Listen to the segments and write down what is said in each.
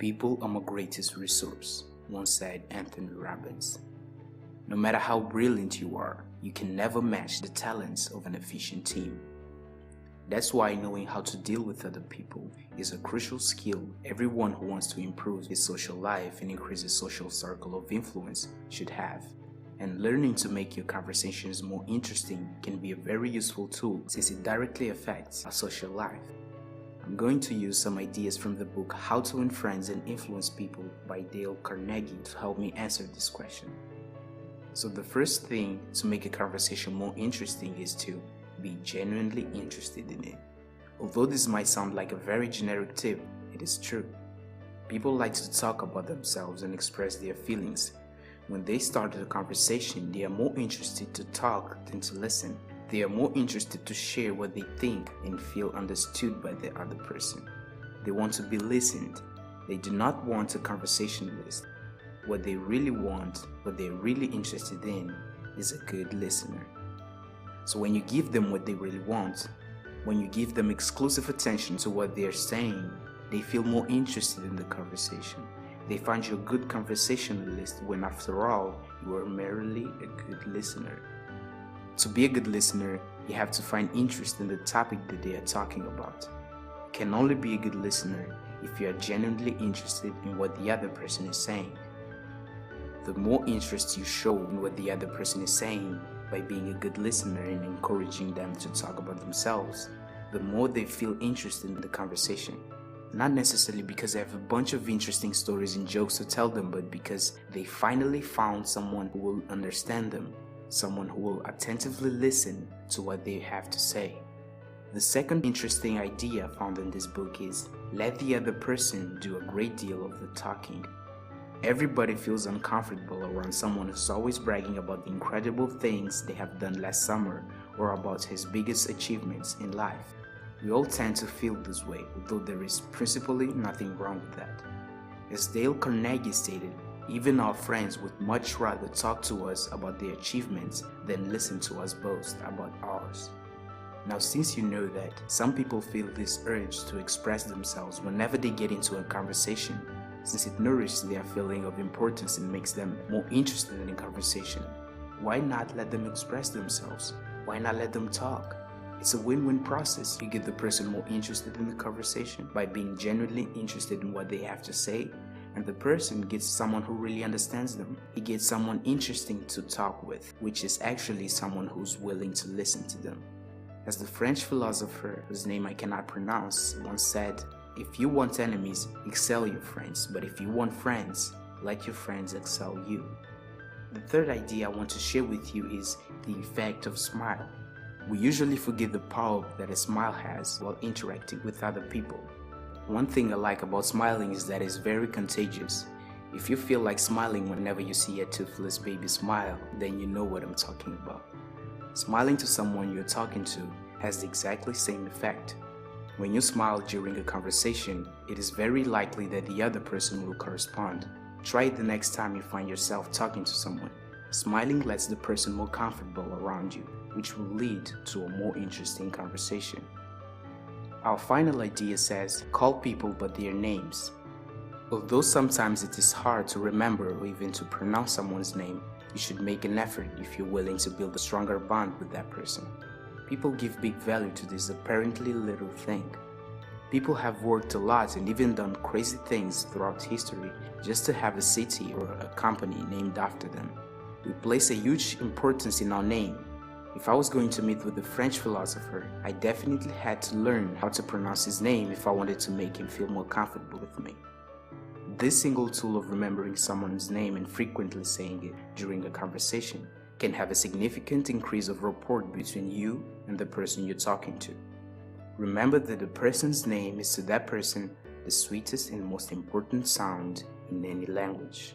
People are my greatest resource, once said Anthony Robbins. No matter how brilliant you are, you can never match the talents of an efficient team. That's why knowing how to deal with other people is a crucial skill everyone who wants to improve his social life and increase his social circle of influence should have. And learning to make your conversations more interesting can be a very useful tool since it directly affects our social life. I'm going to use some ideas from the book How to Win Friends and Influence People by Dale Carnegie to help me answer this question. So the first thing to make a conversation more interesting is to be genuinely interested in it. Although this might sound like a very generic tip, it is true. People like to talk about themselves and express their feelings. When they start a conversation, they are more interested to talk than to listen. They are more interested to share what they think and feel understood by the other person. They want to be listened. They do not want a conversationalist. What they really want, what they're really interested in, is a good listener. So when you give them what they really want, when you give them exclusive attention to what they're saying, they feel more interested in the conversation. They find you a good conversationalist when, after all, you are merely a good listener. To be a good listener, you have to find interest in the topic that they are talking about. You can only be a good listener if you are genuinely interested in what the other person is saying. The more interest you show in what the other person is saying by being a good listener and encouraging them to talk about themselves, the more they feel interested in the conversation. Not necessarily because they have a bunch of interesting stories and jokes to tell them, but because they finally found someone who will understand them, someone who will attentively listen to what they have to say. The second interesting idea found in this book is let the other person do a great deal of the talking. Everybody feels uncomfortable around someone who's always bragging about the incredible things they have done last summer or about his biggest achievements in life. We all tend to feel this way, although there is principally nothing wrong with that. As Dale Carnegie stated, even our friends would much rather talk to us about their achievements than listen to us boast about ours. Now, since you know that some people feel this urge to express themselves whenever they get into a conversation, since it nourishes their feeling of importance and makes them more interested in the conversation, why not let them express themselves? Why not let them talk? It's a win-win process. You get the person more interested in the conversation by being genuinely interested in what they have to say, and the person gets someone who really understands them. He gets someone interesting to talk with, which is actually someone who's willing to listen to them. As the French philosopher, whose name I cannot pronounce, once said, if you want enemies, excel your friends, but if you want friends, let your friends excel you. The third idea I want to share with you is the effect of smile. We usually forget the power that a smile has while interacting with other people. One thing I like about smiling is that it's very contagious. If you feel like smiling whenever you see a toothless baby smile, then you know what I'm talking about. Smiling to someone you're talking to has the exactly same effect. When you smile during a conversation, it is very likely that the other person will correspond. Try it the next time you find yourself talking to someone. Smiling lets the person more comfortable around you, which will lead to a more interesting conversation. Our final idea says, call people by their names. Although sometimes it is hard to remember or even to pronounce someone's name, you should make an effort if you're willing to build a stronger bond with that person. People give big value to this apparently little thing. People have worked a lot and even done crazy things throughout history just to have a city or a company named after them. We place a huge importance in our name. If I was going to meet with a French philosopher, I definitely had to learn how to pronounce his name if I wanted to make him feel more comfortable with me. This single tool of remembering someone's name and frequently saying it during a conversation can have a significant increase of rapport between you and the person you're talking to. Remember that the person's name is to that person the sweetest and most important sound in any language.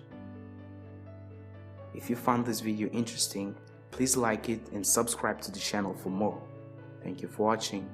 If you found this video interesting, please like it and subscribe to the channel for more. Thank you for watching.